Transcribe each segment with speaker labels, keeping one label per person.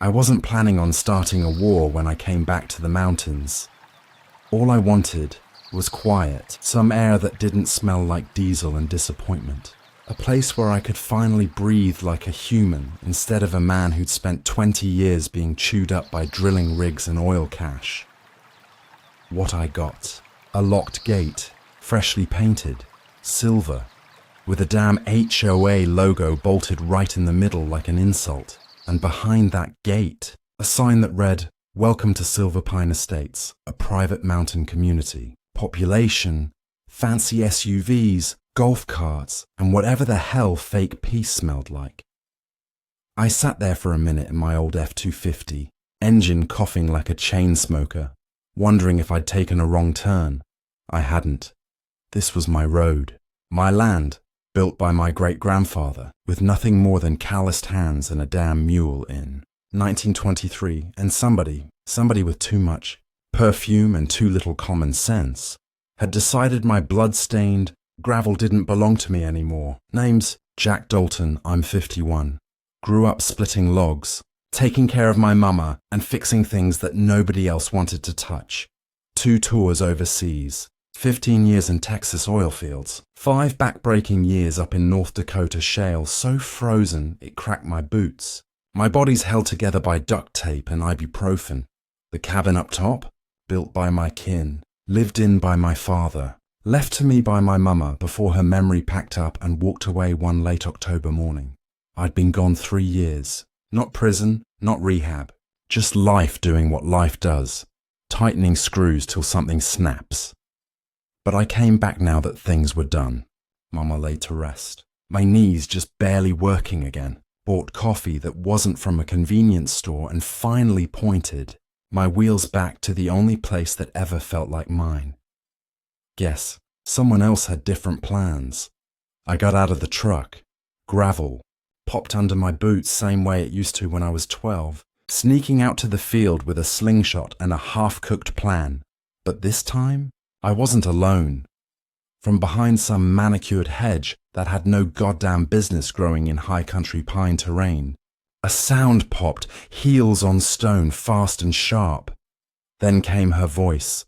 Speaker 1: I wasn't planning on starting a war when I came back to the mountains. All I wanted was quiet, some air that didn't smell like diesel and disappointment. A place where I could finally breathe like a human instead of a man who'd spent 20 years being chewed up by drilling rigs and oil cash. What I got: a locked gate, freshly painted, silver, with a damn HOA logo bolted right in the middle like an insult, and behind that gate, a sign that read, "Welcome to Silver Pine Estates, a private mountain community. Population, fancy SUVs, golf carts, and whatever the hell fake peace smelled like." I sat there for a minute in my old F-250, engine coughing like a chain smoker, wondering if I'd taken a wrong turn. I hadn't. This was my road, my land, built by my great-grandfather, with nothing more than calloused hands and a damn mule in 1923, and somebody with too much perfume and too little common sense, had decided my blood-stained gravel didn't belong to me anymore. Name's Jack Dalton, I'm 51. Grew up splitting logs, taking care of my mama and fixing things that nobody else wanted to touch. 2 tours overseas, 15 years in Texas oil fields, 5 back-breaking years up in North Dakota shale so frozen it cracked my boots. My body's held together by duct tape and ibuprofen. The cabin up top, built by my kin, lived in by my father, left to me by my mama before her memory packed up and walked away one late October morning. I'd been gone 3 years. Not prison, not rehab. Just life doing what life does, tightening screws till something snaps. But I came back now that things were done. Mama laid to rest. My knees just barely working again. Bought coffee that wasn't from a convenience store and finally pointed my wheels back to the only place that ever felt like mine. Guess someone else had different plans. I got out of the truck. Gravel popped under my boots same way it used to when I was 12, sneaking out to the field with a slingshot and a half-cooked plan. But this time, I wasn't alone. From behind some manicured hedge that had no goddamn business growing in high country pine terrain, a sound popped, heels on stone, fast and sharp. Then came her voice.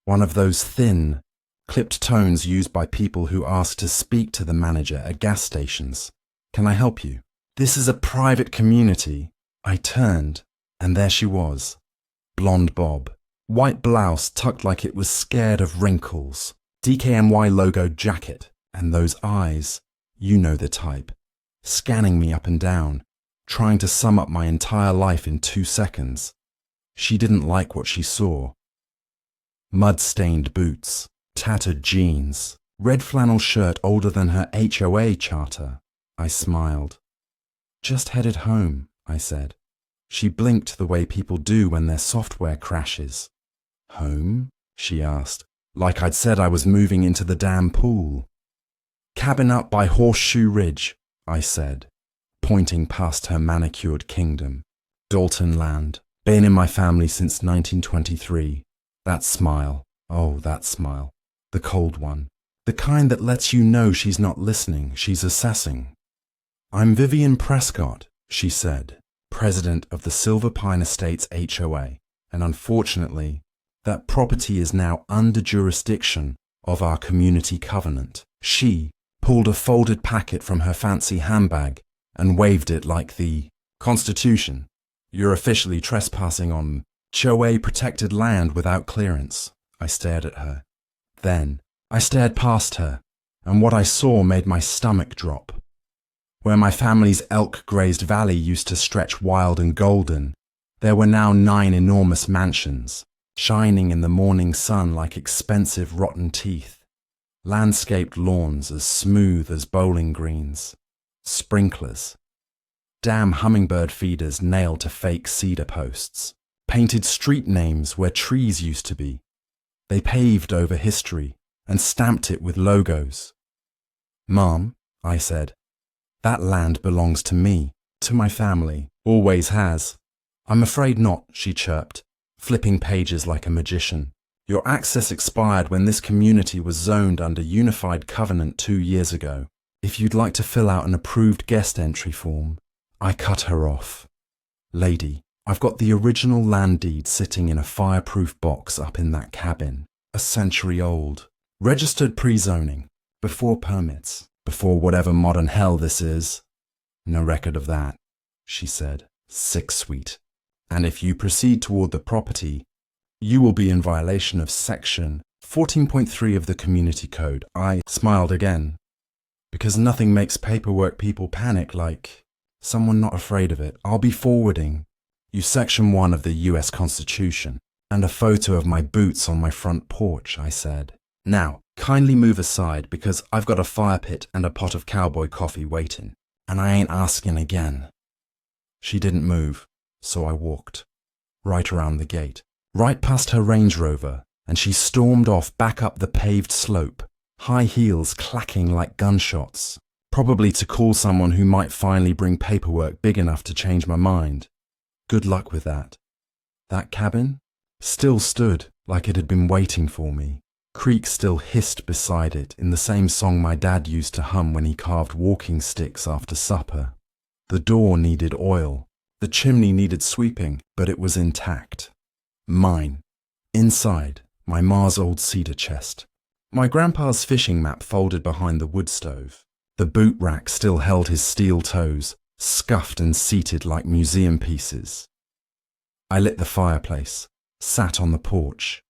Speaker 1: One of those thin, clipped tones used by people who ask to speak to the manager at gas stations. "Can I help you? This is a private community." I turned, and there she was. Blonde bob, white blouse tucked like it was scared of wrinkles, DKNY logo jacket, and those eyes, you know the type, scanning me up and down, trying to sum up my entire life in 2 seconds. She didn't like what she saw. Mud-stained boots, tattered jeans, red flannel shirt older than her HOA charter. I smiled. "Just headed home," I said. She blinked the way people do when their software crashes. "Home?" she asked, like I'd said I was moving into the damn pool. "Cabin up by Horseshoe Ridge," I said, pointing past her manicured kingdom. "Dalton land. Been in my family since 1923. That smile. Oh, that smile. The cold one. The kind that lets you know she's not listening, she's assessing. "I'm Vivian Prescott," she said, president of the Silver Pine Estates HOA, and unfortunately, that property is now under jurisdiction of our community covenant. She pulled a folded packet from her fancy handbag and waved it like the Constitution. "You're officially trespassing on HOA protected land without clearance." I stared at her. Then I stared past her, and what I saw made my stomach drop. Where my family's elk-grazed valley used to stretch wild and golden, there were now 9 enormous mansions, shining in the morning sun like expensive rotten teeth. Landscaped lawns as smooth as bowling greens. Sprinklers. Damn hummingbird feeders nailed to fake cedar posts. Painted street names where trees used to be. They paved over history and stamped it with logos. "Mom," I said, "that land belongs to me, to my family, always has." "I'm afraid not," she chirped, flipping pages like a magician. "Your access expired when this community was zoned under Unified Covenant 2 years ago. If you'd like to fill out an approved guest entry form." I cut her off. Lady, I've got the original land deed sitting in a fireproof box up in that cabin. A century old. Registered pre-zoning. Before permits. Before whatever modern hell this is. No record of that, she said, sick sweet. And if you proceed toward the property, you will be in violation of section 14.3 of the Community Code. I smiled again. Because nothing makes paperwork people panic like someone not afraid of it. I'll be forwarding you section 1 of the US Constitution and a photo of my boots on my front porch, I said. Now, kindly move aside because I've got a fire pit and a pot of cowboy coffee waiting, and I ain't asking again. She didn't move, so I walked. Right around the gate, right past her Range Rover, and she stormed off back up the paved slope, high heels clacking like gunshots, probably to call someone who might finally bring paperwork big enough to change my mind. Good luck with that. That cabin still stood like it had been waiting for me. Creek still hissed beside it in the same song my dad used to hum when he carved walking sticks after supper. The door needed oil. The chimney needed sweeping, but it was intact. Mine. Inside, my ma's old cedar chest. My grandpa's fishing map folded behind the wood stove. The boot rack still held his steel toes, scuffed and seated like museum pieces. I lit the fireplace, sat on the porch,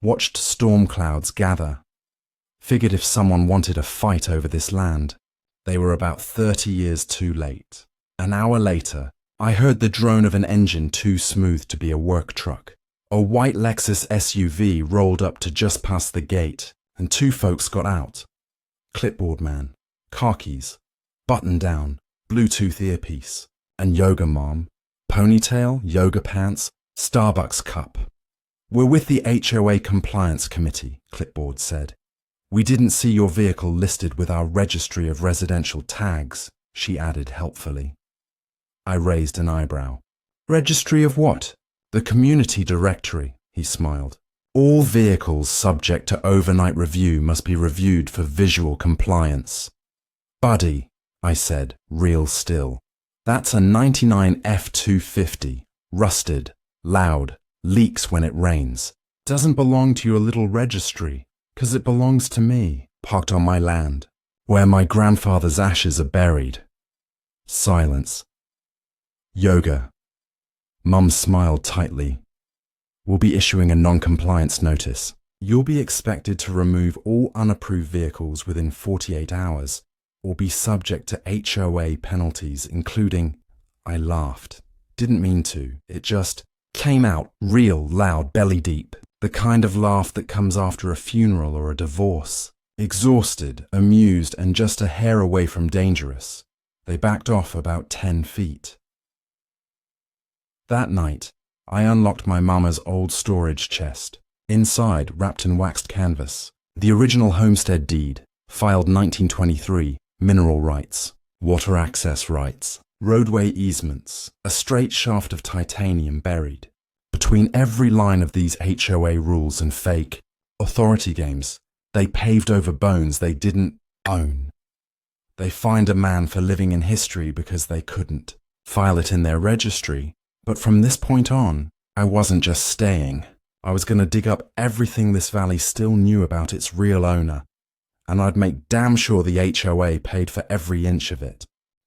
Speaker 1: watched storm clouds gather, figured if someone wanted a fight over this land, they were about 30 years too late. An hour later, I heard the drone of an engine too smooth to be a work truck. A white Lexus SUV rolled up to just past the gate, and 2 folks got out. Clipboard man, khakis, button down, Bluetooth earpiece, and yoga mom, ponytail, yoga pants, Starbucks cup. We're with the HOA Compliance Committee, Clipboard said. We didn't see your vehicle listed with our registry of residential tags, she added helpfully. I raised an eyebrow. Registry of what? The community directory, he smiled. All vehicles subject to overnight review must be reviewed for visual compliance. Buddy, I said, real still. That's a 99 F250, rusted, loud, leaks when it rains. Doesn't belong to your little registry, 'cause it belongs to me, parked on my land, where my grandfather's ashes are buried. Silence. Yoga. Mum smiled tightly. We'll be issuing a non-compliance notice. You'll be expected to remove all unapproved vehicles within 48 hours, or be subject to HOA penalties, including... I laughed. Didn't mean to. It just came out real loud, belly deep. The kind of laugh that comes after a funeral or a divorce. Exhausted, amused, and just a hair away from dangerous. They backed off about 10 feet. That night, I unlocked my mama's old storage chest. Inside, wrapped in waxed canvas, the original homestead deed, filed 1923, mineral rights, water access rights, roadway easements, a straight shaft of titanium buried. Between every line of these HOA rules and fake authority games, they paved over bones they didn't own. They fined a man for living in history because they couldn't file it in their registry. But from this point on, I wasn't just staying. I was going to dig up everything this valley still knew about its real owner, and I'd make damn sure the HOA paid for every inch of it.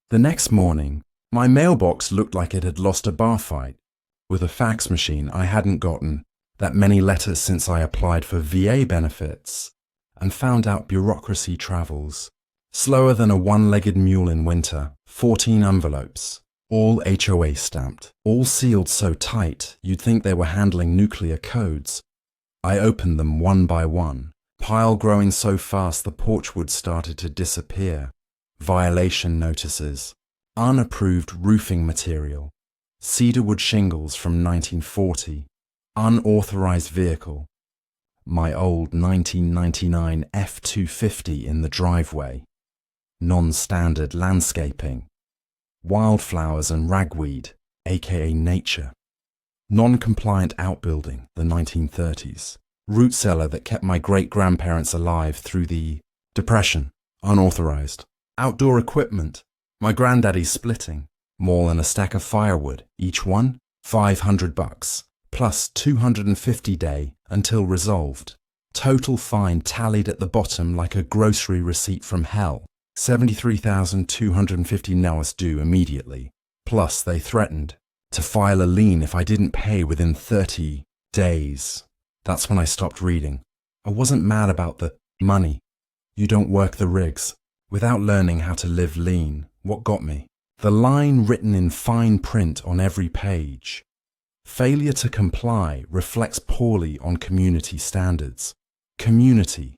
Speaker 1: The next morning, my mailbox looked like it had lost a bar fight. With a fax machine I hadn't gotten that many letters since I applied for VA benefits, and found out bureaucracy travels. Slower than a one-legged mule in winter, 14 envelopes. All HOA stamped, all sealed so tight you'd think they were handling nuclear codes. I opened them one by one, pile growing so fast the porchwood started to disappear. Violation notices, unapproved roofing material, cedarwood shingles from 1940, unauthorized vehicle, my old 1999 F250 in the driveway, non-standard landscaping, wildflowers and ragweed, aka nature. Non-compliant outbuilding, the 1930s. Root cellar that kept my great-grandparents alive through the Depression. Unauthorized. Outdoor equipment. My granddaddy's splitting. More than a stack of firewood, each one $500, plus 250 day until resolved. Total fine tallied at the bottom like a grocery receipt from hell. 73,250 nows due immediately. Plus they threatened to file a lien if I didn't pay within 30 days. That's when I stopped reading. I wasn't mad about the money. You don't work the rigs. Without learning how to live lean, what got me? The line written in fine print on every page. Failure to comply reflects poorly on community standards. Community.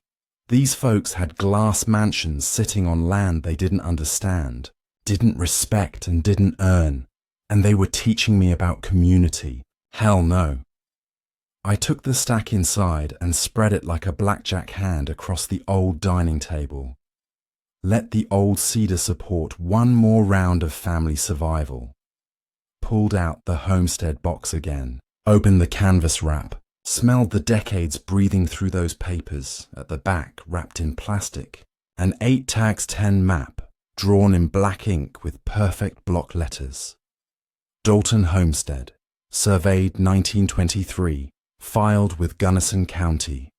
Speaker 1: These folks had glass mansions sitting on land they didn't understand, didn't respect and didn't earn, and they were teaching me about community. Hell no. I took the stack inside and spread it like a blackjack hand across the old dining table. Let the old cedar support one more round of family survival. Pulled out the homestead box again, opened the canvas wrap, smelled the decades breathing through those papers at the back wrapped in plastic, an 8x10 map drawn in black ink with perfect block letters. Dalton Homestead, surveyed 1923, filed with Gunnison County.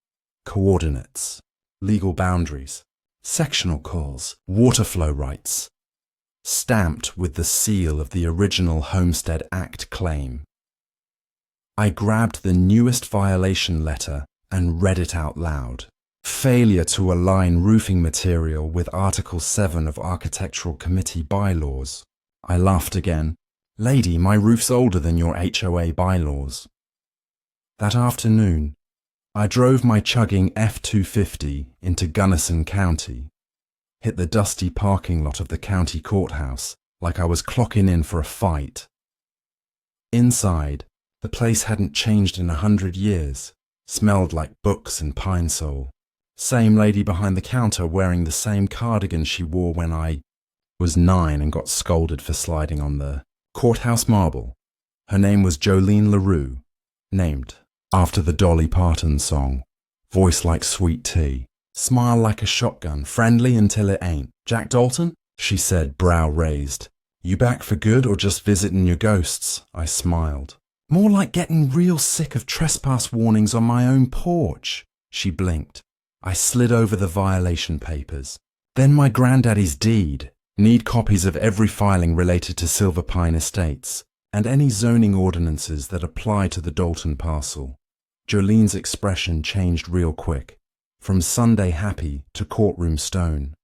Speaker 1: Coordinates, legal boundaries, sectional calls, water flow rights. Stamped with the seal of the original Homestead Act claim. I grabbed the newest violation letter and read it out loud. Failure to align roofing material with Article 7 of Architectural Committee bylaws. I laughed again. Lady, my roof's older than your HOA bylaws. That afternoon, I drove my chugging F-250 into Gunnison County, hit the dusty parking lot of the county courthouse like I was clocking in for a fight. Inside, the place hadn't changed in 100 years, smelled like books and pine sol. Same lady behind the counter wearing the same cardigan she wore when I was 9 and got scolded for sliding on the courthouse marble. Her name was Jolene LaRue, named after the Dolly Parton song. Voice like sweet tea. Smile like a shotgun, friendly until it ain't. Jack Dalton? She said, brow raised. You back for good or just visiting your ghosts? I smiled. More like getting real sick of trespass warnings on my own porch. She blinked. I slid over the violation papers. Then my granddaddy's deed. Need copies of every filing related to Silver Pine Estates and any zoning ordinances that apply to the Dalton parcel. Jolene's expression changed real quick, from Sunday happy to courtroom stone.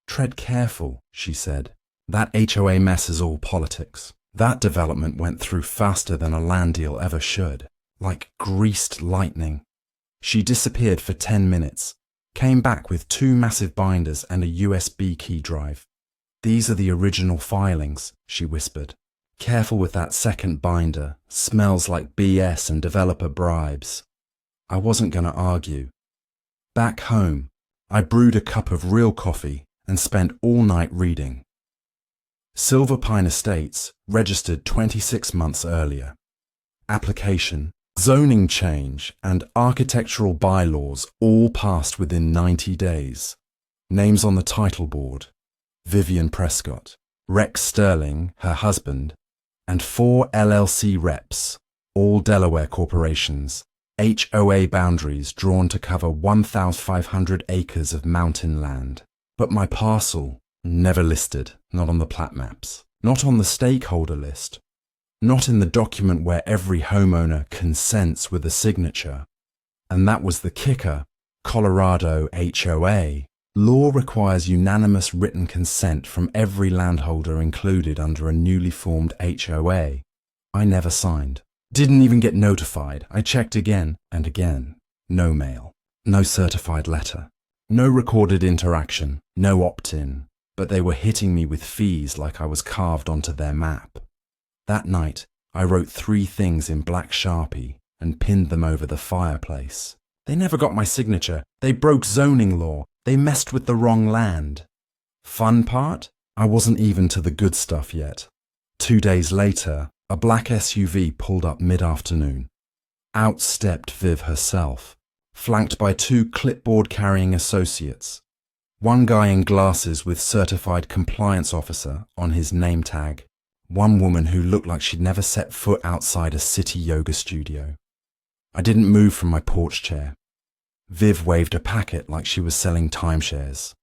Speaker 1: Tread careful, she said. That HOA mess is all politics. That development went through faster than a land deal ever should, like greased lightning. She disappeared for 10 minutes, came back with 2 massive binders and a USB key drive. These are the original filings, she whispered. Careful with that second binder, smells like BS and developer bribes. I wasn't going to argue. Back home, I brewed a cup of real coffee and spent all night reading. Silver Pine Estates, registered 26 months earlier. Application, zoning change, and architectural bylaws all passed within 90 days. Names on the title board: Vivian Prescott, Rex Sterling, her husband, and 4 LLC reps, all Delaware corporations. HOA boundaries drawn to cover 1,500 acres of mountain land. But my parcel, never listed, not on the plat maps, not on the stakeholder list, not in the document where every homeowner consents with a signature. And that was the kicker. Colorado HOA law requires unanimous written consent from every landholder included under a newly formed HOA. I never signed. Didn't even get notified. I checked again and again. No mail. No certified letter. No recorded interaction. No opt-in. But they were hitting me with fees like I was carved onto their map. That night, I wrote 3 things in black Sharpie and pinned them over the fireplace. They never got my signature. They broke zoning law. They messed with the wrong land. Fun part? I wasn't even to the good stuff yet. 2 days later, a black SUV pulled up mid-afternoon. Out stepped Viv herself, flanked by 2 clipboard-carrying associates. One guy in glasses with certified compliance officer on his name tag, One woman who looked like she'd never set foot outside a city yoga studio. I didn't move from my porch chair. Viv waved a packet like she was selling timeshares.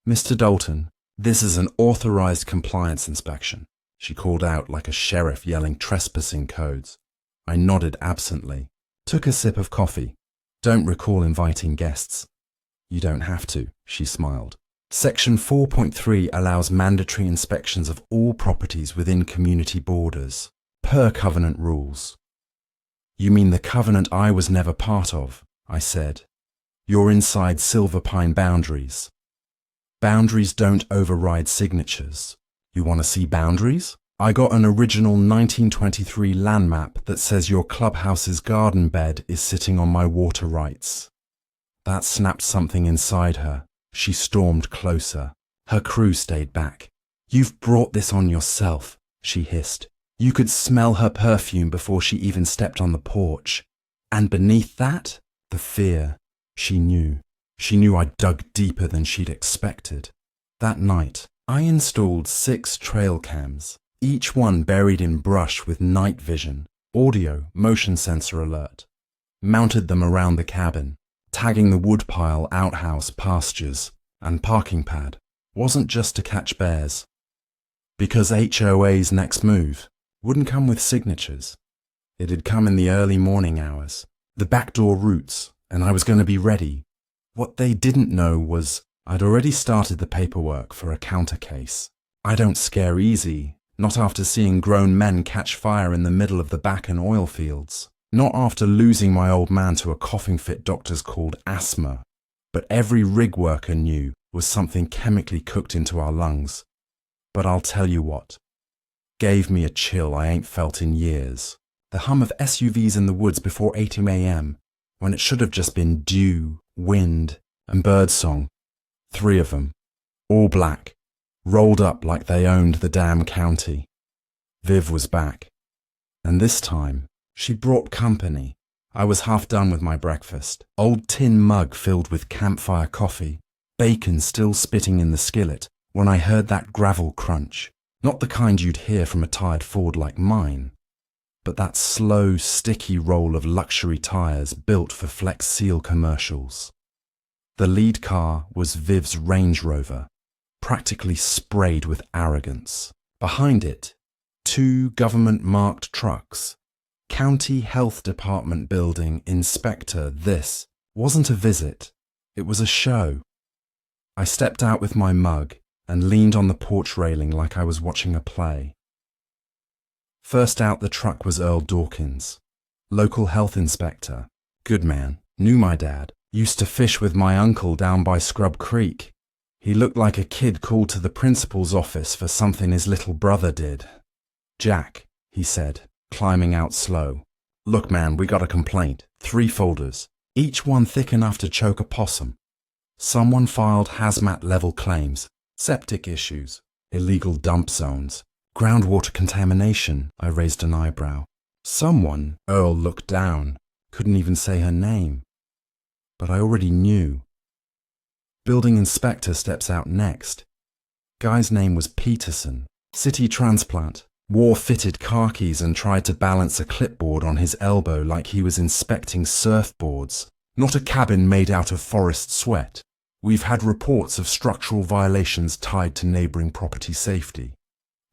Speaker 1: "Mr. Dalton, this is an authorized compliance inspection," she called out like a sheriff yelling trespassing codes. I nodded absently, took a sip of coffee. "Don't recall inviting guests." "You don't have to," she smiled. Section 4.3 allows mandatory inspections of all properties within community borders, per covenant rules. "You mean the covenant I was never part of," I said. "You're inside Silver Pine boundaries. Boundaries don't override signatures. You want to see boundaries? I got an original 1923 land map that says your clubhouse's garden bed is sitting on my water rights." That snapped something inside her. She stormed closer. Her crew stayed back. "You've brought this on yourself," she hissed. You could smell her perfume before she even stepped on the porch. And beneath that, the fear. She knew. She knew I dug deeper than she'd expected. That night, I installed 6 trail cams, each one buried in brush with night vision, audio, motion sensor alert. Mounted them around the cabin, tagging the woodpile, outhouse, pastures, and parking pad. Wasn't just to catch bears. Because HOA's next move wouldn't come with signatures. It'd come in the early morning hours, the backdoor routes, and I was going to be ready. What they didn't know was I'd already started the paperwork for a counter case. I don't scare easy, not after seeing grown men catch fire in the middle of the Bakken oil fields, not after losing my old man to a coughing fit doctors called asthma. But every rig worker knew was something chemically cooked into our lungs. But I'll tell you what, gave me a chill I ain't felt in years. The hum of SUVs in the woods before 8 a.m, when it should have just been dew, wind, and birdsong. 3 of them, all black, rolled up like they owned the damn county. Viv was back. And this time, she brought company. I was half done with my breakfast. Old tin mug filled with campfire coffee, bacon still spitting in the skillet, when I heard that gravel crunch. Not the kind you'd hear from a tired Ford like mine, but that slow, sticky roll of luxury tires built for Flex Seal commercials. The lead car was Viv's Range Rover, practically sprayed with arrogance. Behind it, 2 government-marked trucks. County Health Department building inspector. This wasn't a visit, it was a show. I stepped out with my mug and leaned on the porch railing like I was watching a play. First out the truck was Earl Dawkins, local health inspector. Good man, knew my dad, used to fish with my uncle down by Scrub Creek. He looked like a kid called to the principal's office for something his little brother did. "Jack," he said, climbing out slow. "Look man, we got a complaint. 3 folders, each one thick enough to choke a possum. Someone filed hazmat level claims. Septic issues, illegal dump zones, groundwater contamination." I raised an eyebrow. Someone, Earl looked down, couldn't even say her name. But I already knew. Building inspector steps out next. Guy's name was Peterson, city transplant, wore fitted khakis and tried to balance a clipboard on his elbow like he was inspecting surfboards, not a cabin made out of forest sweat. "We've had reports of structural violations tied to neighbouring property safety.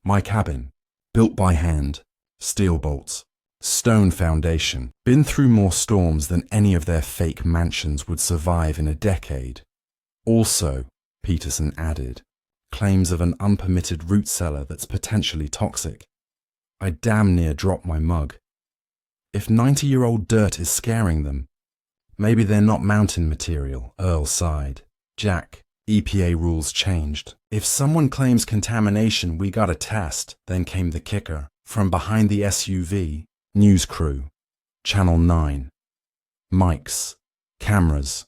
Speaker 1: My cabin, built by hand, steel bolts, stone foundation, been through more storms than any of their fake mansions would survive in a decade. Also," Peterson added, "claims of an unpermitted root cellar that's potentially toxic." I damn near dropped my mug. If 90-year-old dirt is scaring them, maybe they're not mountain material, Earl sighed. "Jack, EPA rules changed. If someone claims contamination, we gotta test." Then came the kicker. From behind the SUV, news crew, Channel 9. Mics, cameras,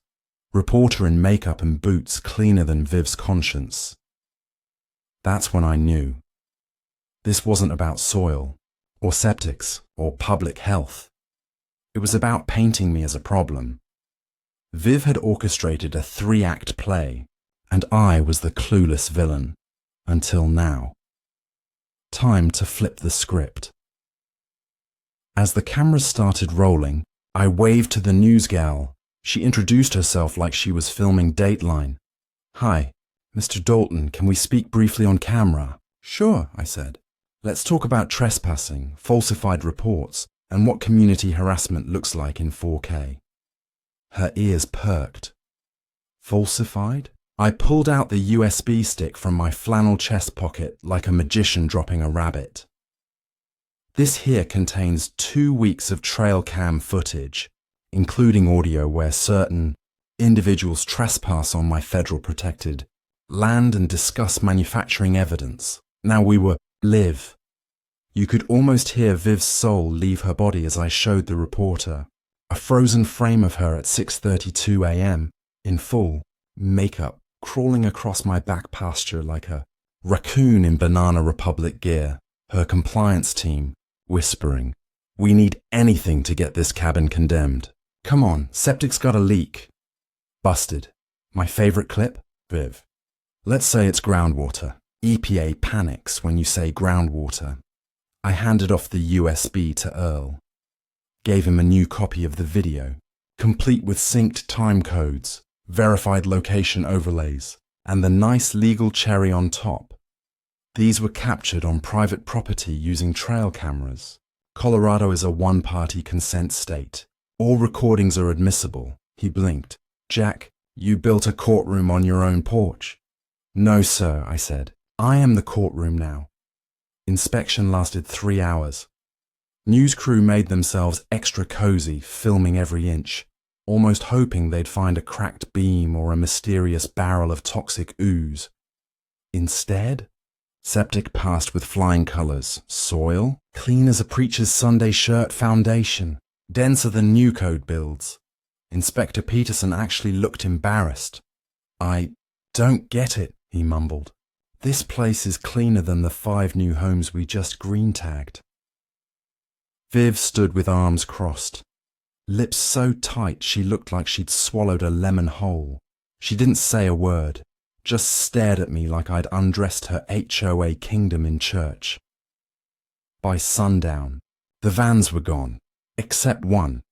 Speaker 1: reporter in makeup and boots cleaner than Viv's conscience. That's when I knew. This wasn't about soil, or septics, or public health. It was about painting me as a problem. Viv had orchestrated a 3-act play, and I was the clueless villain, until now. Time to flip the script. As the cameras started rolling, I waved to the news gal. She introduced herself like she was filming Dateline. "Hi, Mr. Dalton, can we speak briefly on camera?" "Sure," I said. "Let's talk about trespassing, falsified reports, and what community harassment looks like in 4K. Her ears perked. Falsified? I pulled out the USB stick from my flannel chest pocket like a magician dropping a rabbit. This here contains 2 weeks of trail cam footage, including audio where certain individuals trespass on my federal protected land and discuss manufacturing evidence. Now we were live. You could almost hear Viv's soul leave her body as I showed the reporter a frozen frame of her at 6:32 a.m. in full makeup crawling across my back pasture like a raccoon in Banana Republic gear, her compliance team whispering, "We need anything to get this cabin condemned. Come on, septic's got a leak." Busted. My favorite clip? Viv. "Let's say it's groundwater. EPA panics when you say groundwater." I handed off the USB to Earl. Gave him a new copy of the video, complete with synced time codes, verified location overlays, and the nice legal cherry on top. These were captured on private property using trail cameras. Colorado is a one-party consent state. All recordings are admissible. He blinked. "Jack, you built a courtroom on your own porch." "No, sir," I said. "I am the courtroom now." Inspection lasted 3 hours. News crew made themselves extra cozy, filming every inch, almost hoping they'd find a cracked beam or a mysterious barrel of toxic ooze. Instead, septic passed with flying colors. Soil, clean as a preacher's Sunday shirt foundation, denser than new code builds. Inspector Peterson actually looked embarrassed. "I don't get it," he mumbled. "This place is cleaner than the 5 new homes we just green tagged." Viv stood with arms crossed, lips so tight she looked like she'd swallowed a lemon whole. She didn't say a word, just stared at me like I'd undressed her HOA kingdom in church. By sundown, the vans were gone, except one.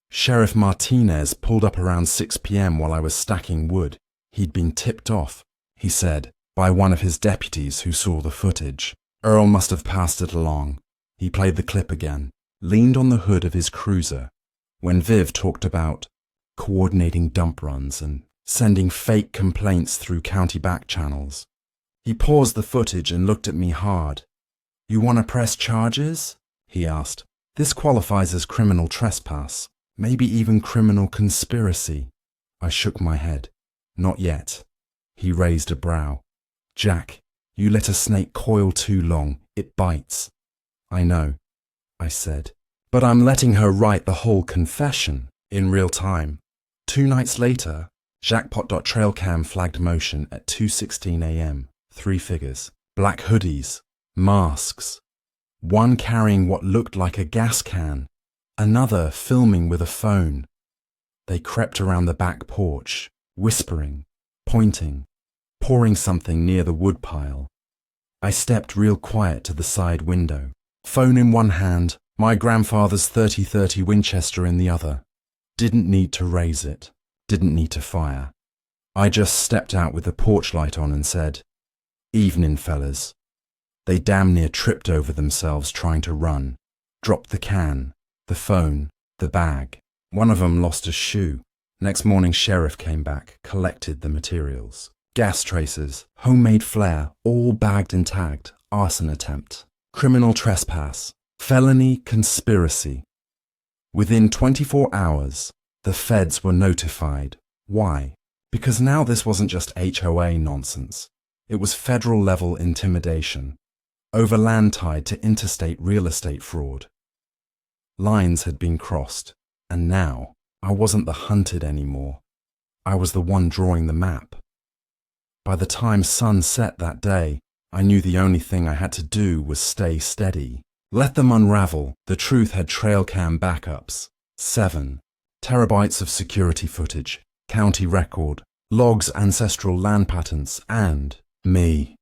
Speaker 1: Sheriff Martinez pulled up around 6 p.m. while I was stacking wood. He'd been tipped off, he said, by one of his deputies who saw the footage. Earl must have passed it along. He played the clip again, leaned on the hood of his cruiser, when Viv talked about coordinating dump runs and sending fake complaints through county back channels. He paused the footage and looked at me hard. "You want to press charges?" he asked. "This qualifies as criminal trespass, maybe even criminal conspiracy." I shook my head. "Not yet." He raised a brow. "Jack, you let a snake coil too long. It bites." "I know," I said. "But I'm letting her write the whole confession in real time." 2 nights later, Jackpot.trailcam flagged motion at 2:16 a.m. 3 figures. Black hoodies, masks. One carrying what looked like a gas can. Another filming with a phone. They crept around the back porch, whispering, pointing, pouring something near the woodpile. I stepped real quiet to the side window. Phone in one hand, my grandfather's 30-30 Winchester in the other. Didn't need to raise it. Didn't need to fire. I just stepped out with the porch light on and said, "Evening, fellas." They damn near tripped over themselves trying to run. Dropped the can, the phone, the bag. One of them lost a shoe. Next morning, sheriff came back, collected the materials. Gas tracers, homemade flare, all bagged and tagged. Arson attempt. Criminal trespass. Felony conspiracy. Within 24 hours, the feds were notified. Why? Because now this wasn't just HOA nonsense. It was federal-level intimidation, over land tied to interstate real estate fraud. Lines had been crossed, and now I wasn't the hunted anymore. I was the one drawing the map. By the time sun set that day, I knew the only thing I had to do was stay steady. Let them unravel. The truth had trail cam backups. 7 terabytes of security footage, county record, logs, ancestral land patterns, and me.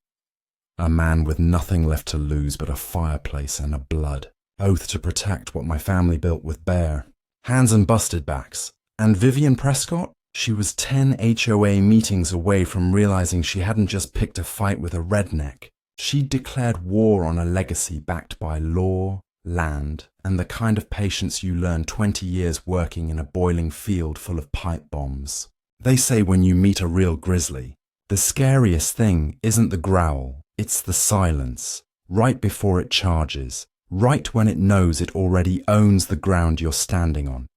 Speaker 1: A man with nothing left to lose but a fireplace and a blood oath to protect what my family built with bare hands and busted backs. And Vivian Prescott? She was 10 HOA meetings away from realizing she hadn't just picked a fight with a redneck. She'd declared war on a legacy backed by law, land, and the kind of patience you learn 20 years working in a boiling field full of pipe bombs. They say when you meet a real grizzly, the scariest thing isn't the growl, it's the silence, right before it charges, right when it knows it already owns the ground you're standing on.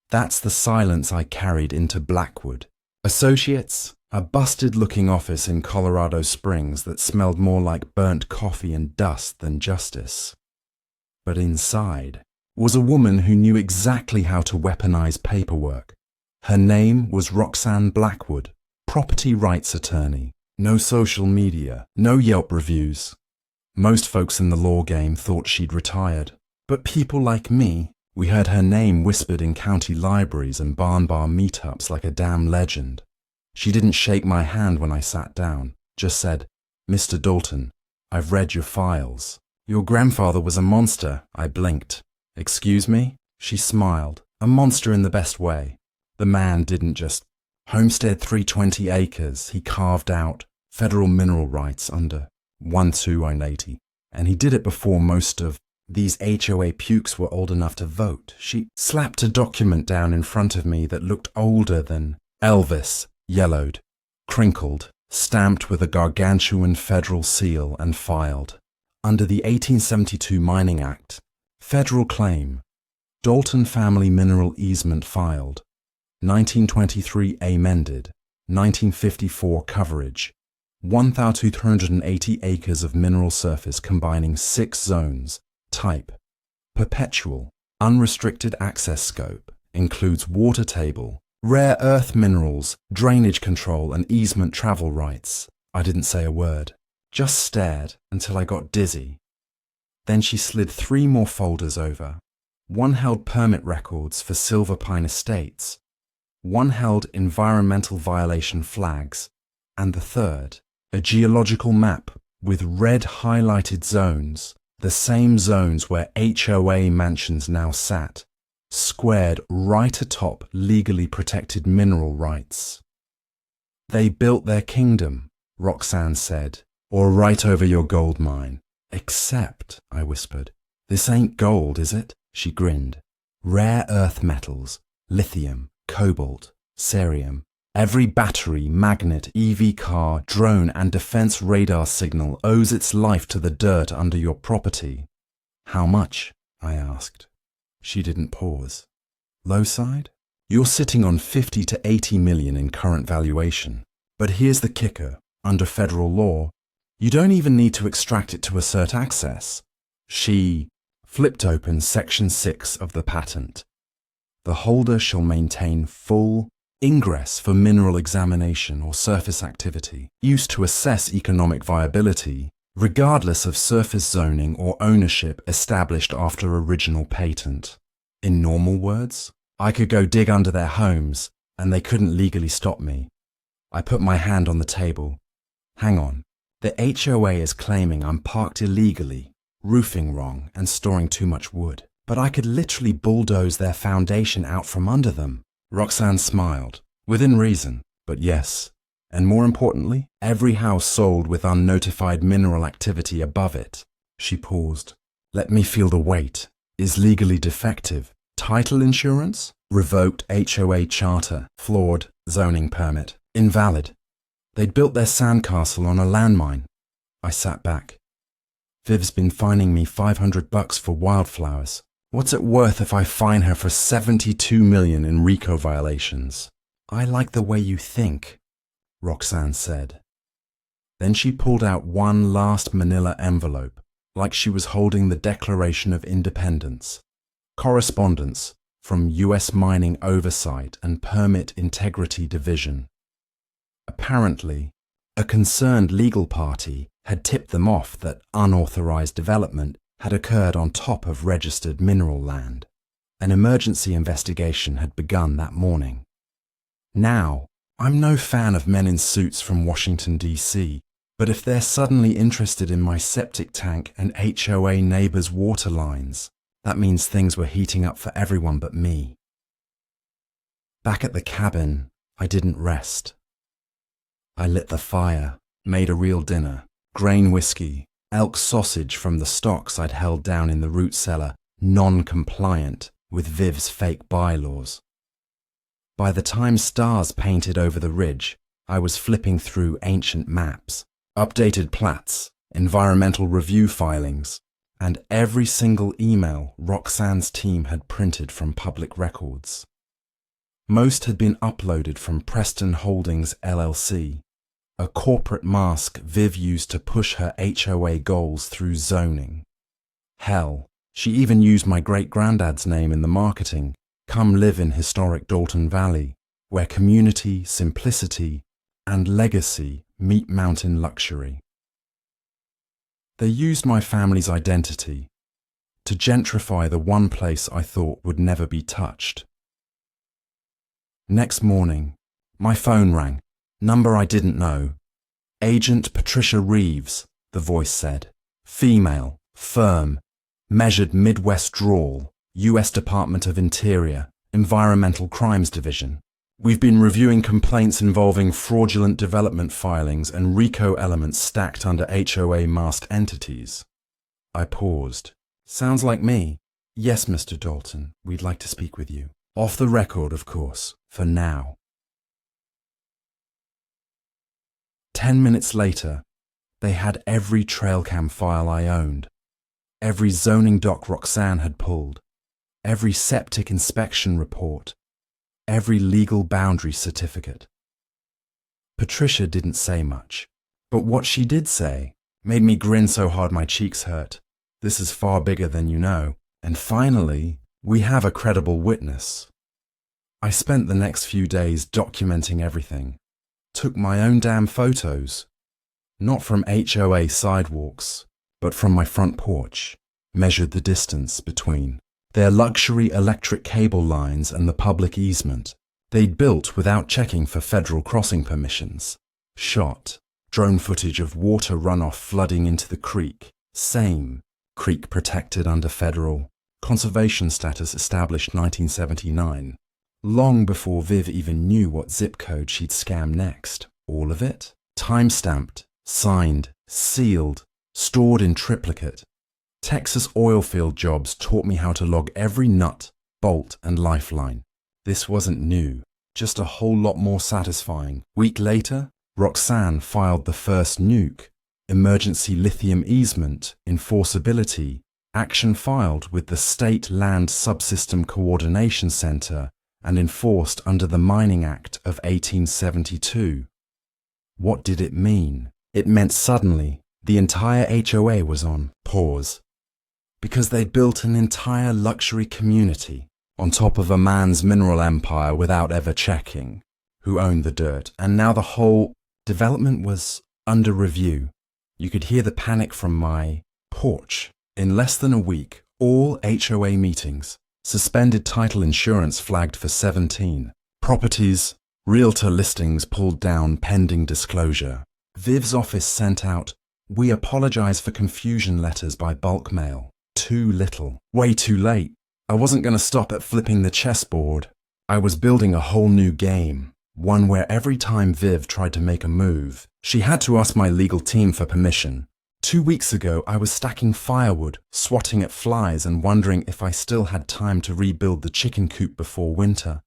Speaker 1: That's the silence I carried into Blackwood. Associates, a busted-looking office in Colorado Springs that smelled more like burnt coffee and dust than justice. But inside was a woman who knew exactly how to weaponize paperwork. Her name was Roxanne Blackwood, property rights attorney. No social media, no Yelp reviews. Most folks in the law game thought she'd retired. But people like me, we heard her name whispered in county libraries and barn bar meetups like a damn legend. She didn't shake my hand when I sat down, just said, "Mr. Dalton, I've read your files. Your grandfather was a monster." I blinked. "Excuse me?" She smiled, a monster in the best way. The man didn't just homestead 320 acres. He carved out federal mineral rights under 12980, and he did it before most of these HOA pukes were old enough to vote. She slapped a document down in front of me that looked older than Elvis, yellowed, crinkled, stamped with a gargantuan federal seal and filed. Under the 1872 Mining Act, federal claim, Dalton family mineral easement filed, 1923 amended, 1954 coverage, 1,280 acres of mineral surface combining 6 zones, type, perpetual, unrestricted access scope, includes water table, rare earth minerals, drainage control and easement travel rights. I didn't say a word, just stared until I got dizzy. Then she slid 3 more folders over. One held permit records for Silver Pine Estates, one held environmental violation flags, and the third, a geological map with red highlighted zones, the same zones where HOA mansions now sat, squared right atop legally protected mineral rights. "They built their kingdom," Roxanne said, "or right over your gold mine." "Except," I whispered, "this ain't gold, is it?" She grinned. "Rare earth metals, lithium, cobalt, cerium. Every battery, magnet, EV car, drone and defense radar signal owes its life to the dirt under your property." "How much?" I asked. She didn't pause. "Low side? You're sitting on 50 to 80 million in current valuation. But here's the kicker. Under federal law, you don't even need to extract it to assert access." She flipped open Section 6 of the patent. "The holder shall maintain full ingress for mineral examination or surface activity used to assess economic viability, regardless of surface zoning or ownership established after original patent." In normal words, I could go dig under their homes and they couldn't legally stop me. I put my hand on the table. "Hang on. The HOA is claiming I'm parked illegally, roofing wrong and storing too much wood. But I could literally bulldoze their foundation out from under them." Roxanne smiled. "Within reason, but yes. And more importantly, every house sold with unnotified mineral activity above it." She paused. "Let me feel the weight. Is legally defective. Title insurance? Revoked HOA charter. Flawed zoning permit. Invalid. They'd built their sandcastle on a landmine." I sat back. "Viv's been fining me $500 for wildflowers. What's it worth if I fine her for 72 million in RICO violations?" "I like the way you think," Roxanne said. Then she pulled out one last manila envelope, like she was holding the Declaration of Independence. Correspondence from U.S. Mining Oversight and Permit Integrity Division. Apparently, a concerned legal party had tipped them off that unauthorized development had occurred on top of registered mineral land. An emergency investigation had begun that morning. Now, I'm no fan of men in suits from Washington, D.C., But if they're suddenly interested in my septic tank and HOA neighbors' water lines, that means things were heating up for everyone but me. Back at the cabin, I didn't rest. I lit the fire, made a real dinner, grain whiskey, elk sausage from the stocks I'd held down in the root cellar, non-compliant with Viv's fake bylaws. By the time stars painted over the ridge, I was flipping through ancient maps, updated plats, environmental review filings, and every single email Roxanne's team had printed from public records. Most had been uploaded from Preston Holdings LLC, a corporate mask Viv used to push her HOA goals through zoning. Hell, she even used my great-granddad's name in the marketing. Come live in historic Dalton Valley, where community, simplicity, and legacy meet mountain luxury. They used my family's identity to gentrify the one place I thought would never be touched. Next morning, my phone rang, number I didn't know. Agent Patricia Reeves, the voice said. Female, firm, measured Midwest drawl, U.S. Department of Interior, Environmental Crimes Division. We've been reviewing complaints involving fraudulent development filings and RICO elements stacked under HOA masked entities. I paused. Sounds like me. Yes, Mr. Dalton, we'd like to speak with you. Off the record, of course, for now. 10 minutes later, they had every trail cam file I owned, every zoning doc Roxanne had pulled, every septic inspection report, every legal boundary certificate. Patricia didn't say much, but what she did say made me grin so hard my cheeks hurt. This is far bigger than you know, and finally, we have a credible witness. I spent the next few days documenting everything, took my own damn photos, not from HOA sidewalks, but from my front porch, measured the distance between their luxury electric cable lines and the public easement they'd built without checking for federal crossing permissions. Shot drone footage of water runoff flooding into the creek, same creek protected under federal conservation status established 1979, long before Viv even knew what zip code she'd scam next. All of it, time-stamped, signed, sealed, stored in triplicate. Texas oil field jobs taught me how to log every nut, bolt, and lifeline. This wasn't new, just a whole lot more satisfying. Week later, Roxanne filed the first nuke, emergency lithium easement, enforceability, action filed with the State Land Subsystem Coordination Center and enforced under the Mining Act of 1872. What did it mean? It meant suddenly the entire HOA was on pause, because they'd built an entire luxury community on top of a man's mineral empire without ever checking who owned the dirt, and now the whole development was under review. You could hear the panic from my porch. In less than a week, all HOA meetings, suspended title insurance flagged for 17, properties, realtor listings pulled down pending disclosure. Viv's office sent out, "We apologize for confusion" letters by bulk mail. Too little. Way too late. I wasn't going to stop at flipping the chessboard. I was building a whole new game, one where every time Viv tried to make a move, she had to ask my legal team for permission. 2 weeks ago, I was stacking firewood, swatting at flies, and wondering if I still had time to rebuild the chicken coop before winter.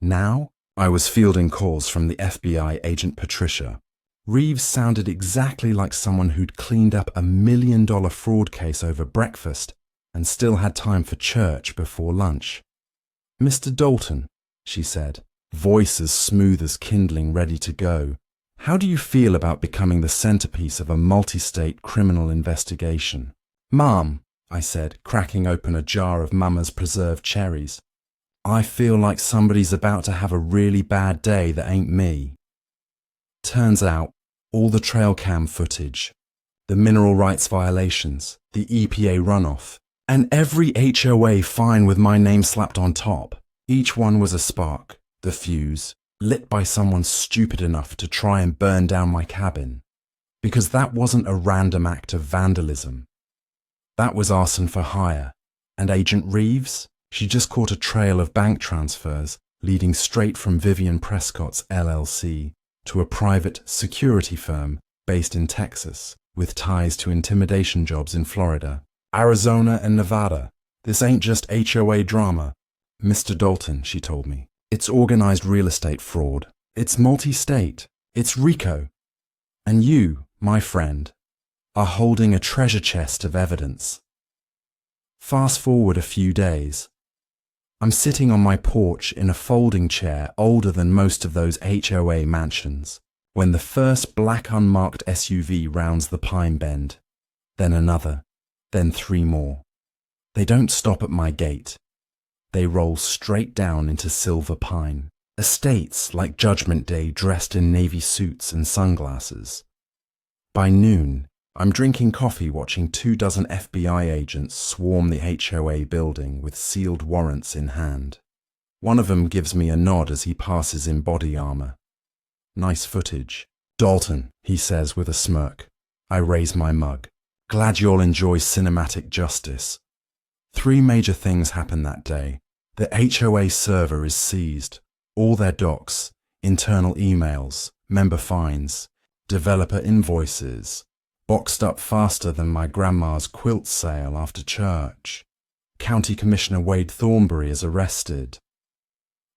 Speaker 1: Now, I was fielding calls from the FBI agent Patricia. Reeves sounded exactly like someone who'd cleaned up $1 million fraud case over breakfast and still had time for church before lunch. "Mr. Dalton," she said, voice as smooth as kindling, ready to go, "how do you feel about becoming the centerpiece of a multi-state criminal investigation?" "Mom," I said, cracking open a jar of Mama's preserved cherries, "I feel like somebody's about to have a really bad day that ain't me." Turns out, all the trail cam footage, the mineral rights violations, the EPA runoff, and every HOA fine with my name slapped on top, each one was a spark, the fuse, lit by someone stupid enough to try and burn down my cabin. Because that wasn't a random act of vandalism. That was arson for hire. And Agent Reeves? She just caught a trail of bank transfers leading straight from Vivian Prescott's LLC to a private security firm based in Texas with ties to intimidation jobs in Florida, Arizona, and Nevada. This ain't just HOA drama. Mr. Dalton, she told me. It's organized real estate fraud. It's multi-state. It's RICO. And you, my friend, are holding a treasure chest of evidence. Fast forward a few days. I'm sitting on my porch in a folding chair older than most of those HOA mansions, when the first black unmarked SUV rounds the pine bend, then another, then 3 more. They don't stop at my gate. They roll straight down into Silver Pine, estates like Judgment Day dressed in navy suits and sunglasses. By noon, I'm drinking coffee watching 24 FBI agents swarm the HOA building with sealed warrants in hand. One of them gives me a nod as he passes in body armor. Nice footage. Dalton, he says with a smirk. I raise my mug. Glad you'll enjoy cinematic justice. 3 major things happen that day. The HOA server is seized. All their docs, internal emails, member fines, developer invoices, boxed up faster than my grandma's quilt sale after church. County Commissioner Wade Thornberry is arrested.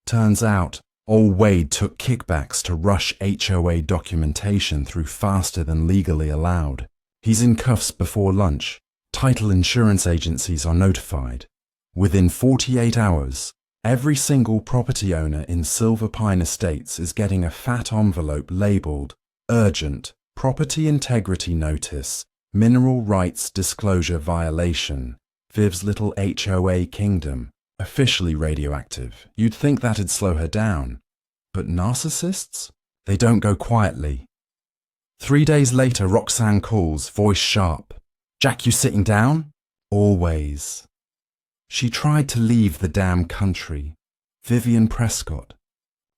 Speaker 1: Turns out, old Wade took kickbacks to rush HOA documentation through faster than legally allowed. He's in cuffs before lunch. Title insurance agencies are notified. Within 48 hours, every single property owner in Silver Pine Estates is getting a fat envelope labeled Urgent Property Integrity Notice, Mineral Rights Disclosure Violation, Viv's little HOA kingdom, officially radioactive. You'd think that'd slow her down. But narcissists? They don't go quietly. 3 days later, Roxanne calls, voice sharp. Jack, you sitting down? Always. She tried to leave the damn country. Vivian Prescott,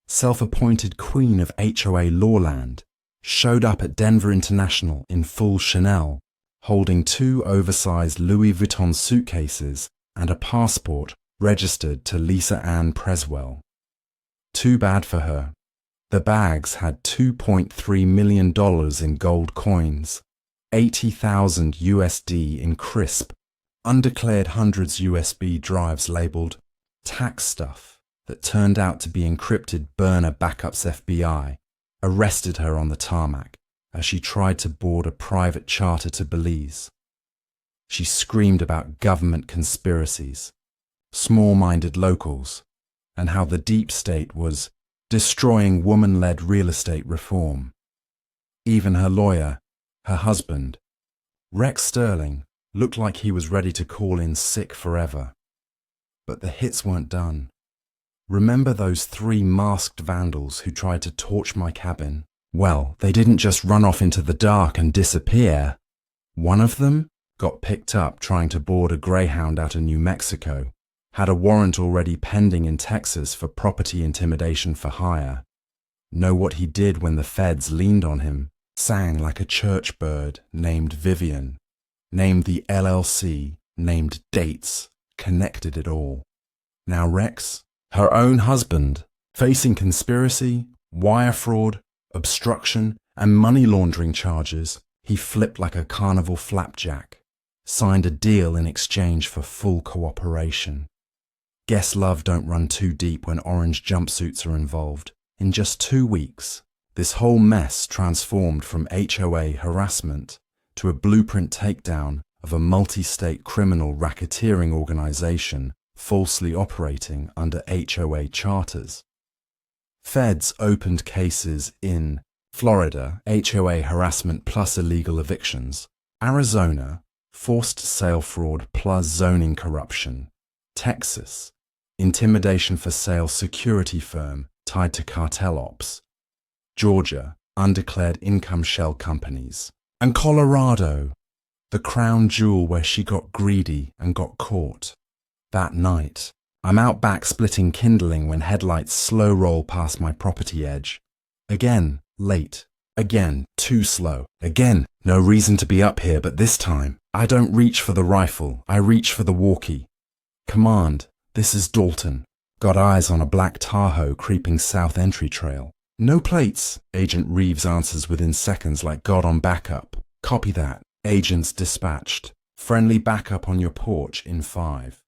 Speaker 1: self-appointed queen of HOA lawland, showed up at Denver International in full Chanel, holding 2 oversized Louis Vuitton suitcases and a passport registered to Lisa Ann Preswell. Too bad for her. The bags had $2.3 million in gold coins, 80,000 USD in crisp, undeclared hundreds USB drives labeled tax stuff that turned out to be encrypted burner backups. FBI arrested her on the tarmac as she tried to board a private charter to Belize. She screamed about government conspiracies, small-minded locals, and how the deep state was destroying woman-led real estate reform. Even her lawyer, her husband, Rex Sterling, looked like he was ready to call in sick forever. But the hits weren't done. Remember those 3 masked vandals who tried to torch my cabin? Well, they didn't just run off into the dark and disappear. One of them got picked up trying to board a Greyhound out of New Mexico, had a warrant already pending in Texas for property intimidation for hire. Know what he did when the feds leaned on him? Sang like a church bird, named Vivian, named the LLC, named dates, connected it all. Now Rex, her own husband, facing conspiracy, wire fraud, obstruction, and money laundering charges, he flipped like a carnival flapjack, signed a deal in exchange for full cooperation. Guess love don't run too deep when orange jumpsuits are involved. In just 2 weeks, this whole mess transformed from HOA harassment to a blueprint takedown of a multi-state criminal racketeering organization falsely operating under HOA charters. Feds opened cases in Florida, HOA harassment plus illegal evictions; Arizona, forced sale fraud plus zoning corruption; Texas, intimidation for sale security firm tied to cartel ops; Georgia, undeclared income shell companies; and Colorado, the crown jewel where she got greedy and got caught. That night, I'm out back splitting kindling when headlights slow roll past my property edge. Again, late, Again, too slow. Again, no reason to be up here, but this time, I don't reach for the rifle, I reach for the walkie. Command, this is Dalton. Got eyes on a black Tahoe creeping south entry trail. No plates, Agent Reeves answers within seconds like God on backup. Copy that. Agents dispatched. Friendly backup on your porch in 5.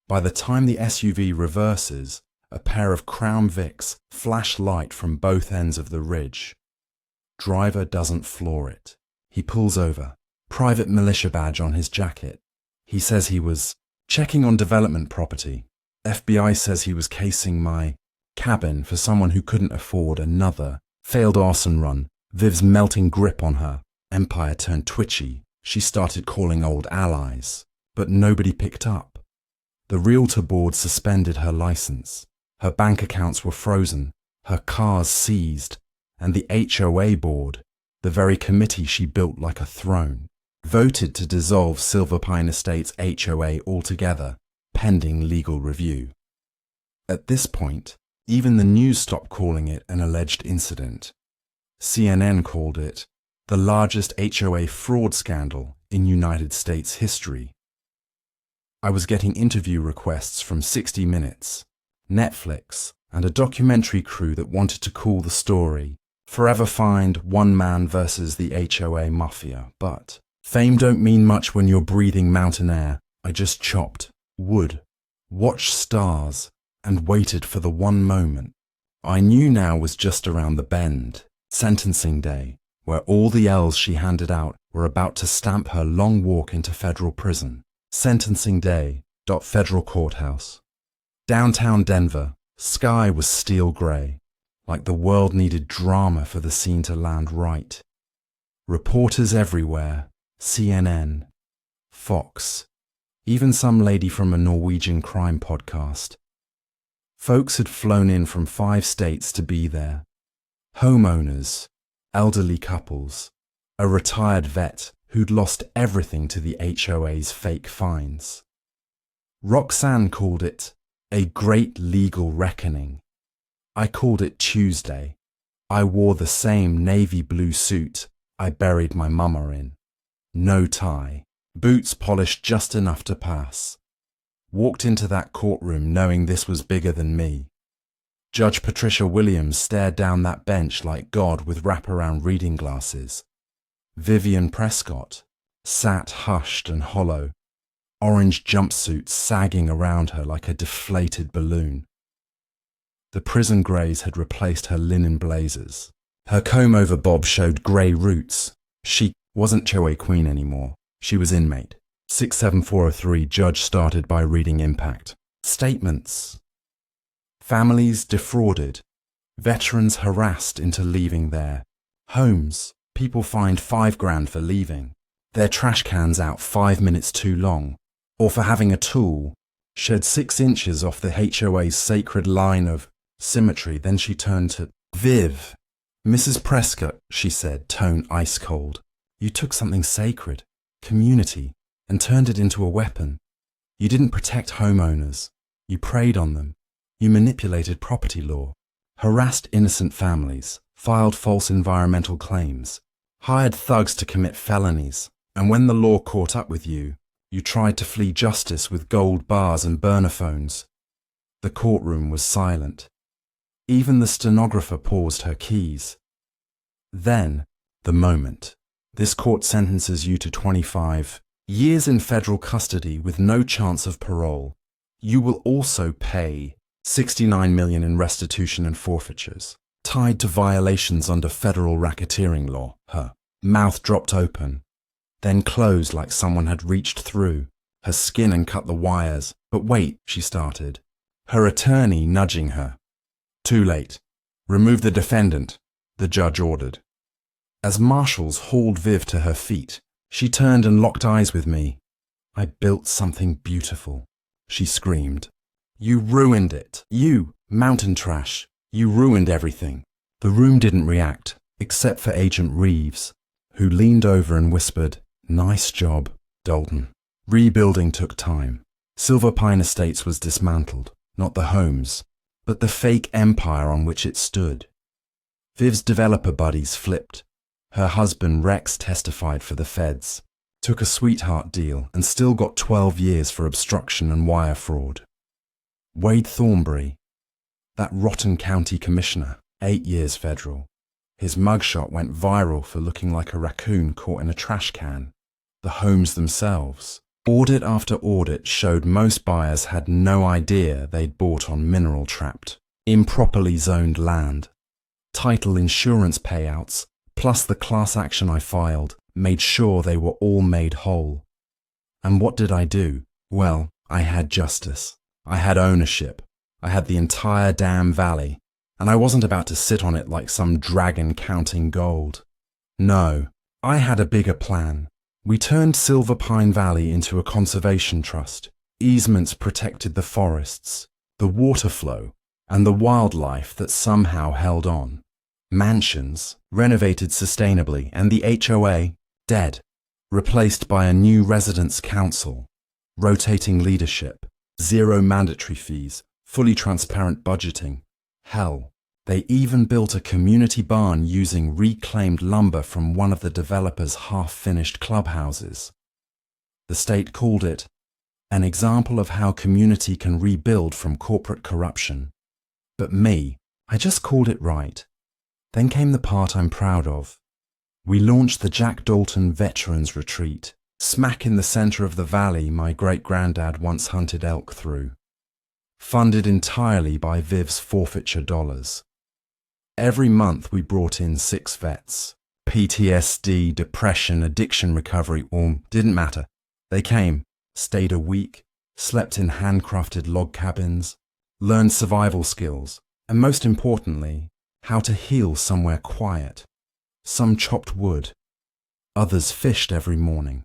Speaker 1: By the time the SUV reverses, a pair of Crown Vics flash light from both ends of the ridge. Driver doesn't floor it. He pulls over. Private militia badge on his jacket. He says he was checking on development property. FBI says he was casing my cabin for someone who couldn't afford another. Failed arson run. Viv's melting grip on her. Empire turned twitchy. She started calling old allies. But nobody picked up. The realtor board suspended her license. Her bank accounts were frozen. Her cars seized. And the HOA board, the very committee she built like a throne, voted to dissolve Silver Pine Estates HOA altogether, pending legal review. At this point, even the news stopped calling it an alleged incident. CNN called it the largest HOA fraud scandal in United States history. I was getting interview requests from 60 Minutes, Netflix, and a documentary crew that wanted to call the story Forever Find One Man versus the HOA Mafia, but fame don't mean much when you're breathing mountain air. I just chopped wood, watched stars, and waited for the one moment I knew now was just around the bend, sentencing day, where all the L's she handed out were about to stamp her long walk into federal prison. Sentencing day, federal courthouse. Downtown Denver, sky was steel grey. Like the world needed drama for the scene to land right. Reporters everywhere, CNN, Fox, even some lady from a Norwegian crime podcast. Folks had flown in from 5 states to be there. Homeowners, elderly couples, a retired vet who'd lost everything to the HOA's fake fines. Roxanne called it a great legal reckoning. I called it Tuesday. I wore the same navy blue suit I buried my mama in. No tie, boots polished just enough to pass. Walked into that courtroom knowing this was bigger than me. Judge Patricia Williams stared down that bench like God with wraparound reading glasses. Vivian Prescott sat hushed and hollow, orange jumpsuit sagging around her like a deflated balloon. The prison greys had replaced her linen blazers. Her comb-over bob showed grey roots. She wasn't HOA queen anymore. She was inmate. 67403 judge started by reading impact. Statements. Families defrauded. Veterans harassed into leaving their homes. People fined $5,000 for leaving. Their trash cans out 5 minutes too long. Or for having a tool shed 6 inches off the HOA's sacred line of symmetry. Then she turned to Viv. Mrs. Prescott, she said, tone ice cold. You took something sacred, community, and turned it into a weapon. You didn't protect homeowners. You preyed on them. You manipulated property law, harassed innocent families, filed false environmental claims, hired thugs to commit felonies, and when the law caught up with you, you tried to flee justice with gold bars and burner phones. The courtroom was silent. Even the stenographer paused her keys. Then, the moment. This court sentences you to 25 years in federal custody with no chance of parole. You will also pay $69 million in restitution and forfeitures, tied to violations under federal racketeering law. Her mouth dropped open, then closed like someone had reached through her skin and cut the wires. But wait, she started, her attorney nudging her. Too late. Remove the defendant, the judge ordered. As marshals hauled Viv to her feet, she turned and locked eyes with me. I built something beautiful, she screamed. You ruined it. You, mountain trash. You ruined everything. The room didn't react, except for Agent Reeves, who leaned over and whispered, Nice job, Dalton. Rebuilding took time. Silver Pine Estates was dismantled, not the homes, but the fake empire on which it stood. Viv's developer buddies flipped. Her husband Rex testified for the feds, took a sweetheart deal and still got 12 years for obstruction and wire fraud. Wade Thornberry, that rotten county commissioner, 8 years federal. His mugshot went viral for looking like a raccoon caught in a trash can. The homes themselves, audit after audit showed most buyers had no idea they'd bought on mineral-trapped, improperly zoned land. Title insurance payouts, plus the class action I filed, made sure they were all made whole. And what did I do? Well, I had justice. I had ownership. I had the entire damn valley, and I wasn't about to sit on it like some dragon counting gold. No, I had a bigger plan. We turned Silver Pine Valley into a conservation trust. Easements protected the forests, the water flow, and the wildlife that somehow held on. Mansions, renovated sustainably, and the HOA, dead, replaced by a new residents' council, rotating leadership, zero mandatory fees, fully transparent budgeting. Hell, they even built a community barn using reclaimed lumber from one of the developer's half-finished clubhouses. The state called it an example of how community can rebuild from corporate corruption. But me, I just called it right. Then came the part I'm proud of. We launched the Jack Dalton Veterans Retreat, smack in the center of the valley my great-granddad once hunted elk through. Funded entirely by Viv's forfeiture dollars. Every month we brought in 6 vets. PTSD, depression, addiction recovery, all didn't matter. They came, stayed a week, slept in handcrafted log cabins, learned survival skills, and most importantly, how to heal somewhere quiet. Some chopped wood. Others fished every morning.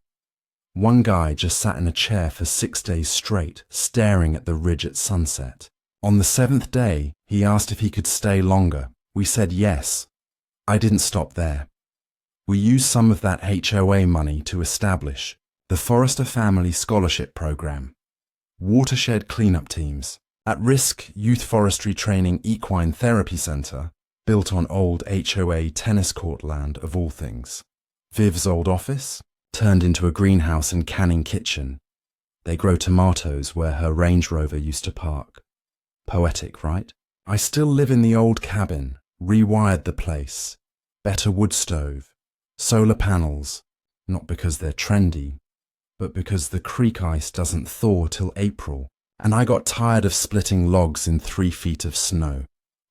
Speaker 1: One guy just sat in a chair for 6 days straight, staring at the ridge at sunset. On the 7th day, he asked if he could stay longer. We said yes. I didn't stop there. We used some of that HOA money to establish the Forester Family Scholarship Program, watershed cleanup teams, at-risk youth forestry training equine therapy center, built on old HOA tennis court land of all things. Viv's old office, turned into a greenhouse and canning kitchen. They grow tomatoes where her Range Rover used to park. Poetic, right? I still live in the old cabin, rewired the place. Better wood stove, solar panels, not because they're trendy, but because the creek ice doesn't thaw till April, and I got tired of splitting logs in 3 feet of snow.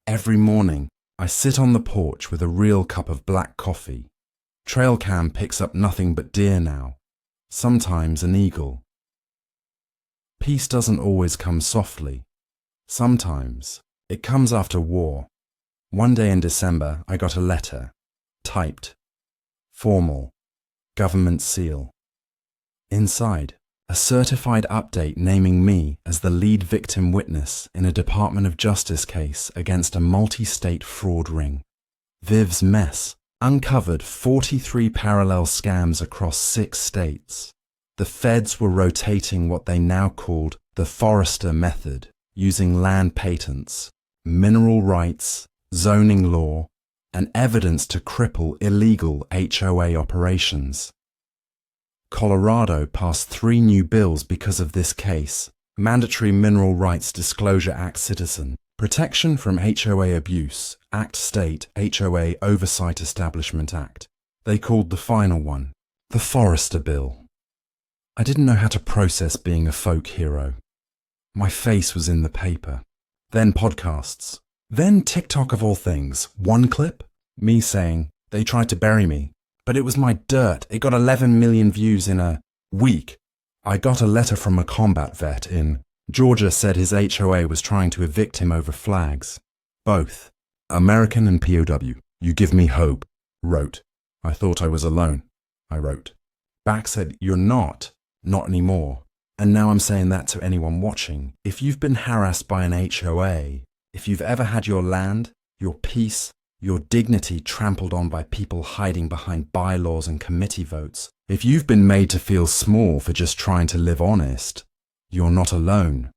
Speaker 1: Every morning, I sit on the porch with a real cup of black coffee. Trail cam picks up nothing but deer now, sometimes an eagle. Peace doesn't always come softly. Sometimes it comes after war. One day in December, I got a letter, typed, formal, government seal. Inside, a certified update naming me as the lead victim witness in a Department of Justice case against a multi-state fraud ring. Viv's mess uncovered 43 parallel scams across 6 states. The feds were rotating what they now called the Forester method, using land patents, mineral rights, zoning law, and evidence to cripple illegal HOA operations. Colorado passed 3 new bills because of this case: Mandatory Mineral Rights Disclosure Act Citizen, Protection from HOA Abuse, Act State HOA Oversight Establishment Act. They called the final one the Forester Bill. I didn't know how to process being a folk hero. My face was in the paper. Then podcasts. Then TikTok of all things. One clip, me saying, they tried to bury me, but it was my dirt. It got 11 million views in a week. I got a letter from a combat vet in Georgia, said his HOA was trying to evict him over flags. Both, American and POW. You give me hope. Wrote. I thought I was alone. I wrote. Back said, you're not anymore. And now I'm saying that to anyone watching. If you've been harassed by an HOA, if you've ever had your land, your peace, your dignity trampled on by people hiding behind bylaws and committee votes, if you've been made to feel small for just trying to live honest, you're not alone.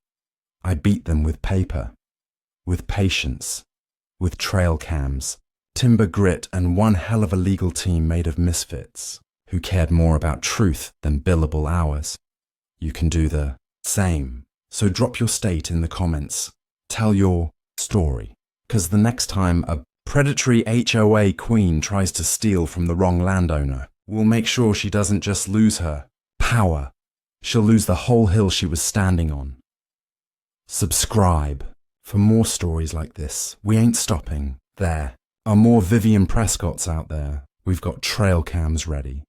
Speaker 1: I beat them with paper, with patience, with trail cams, timber grit, and one hell of a legal team made of misfits who cared more about truth than billable hours. You can do the same. So drop your state in the comments. Tell your story. 'Cause the next time a predatory HOA queen tries to steal from the wrong landowner, we'll make sure she doesn't just lose her power. She'll lose the whole hill she was standing on. Subscribe for more stories like this. We ain't stopping. There are more Vivian Prescotts out there. We've got trail cams ready.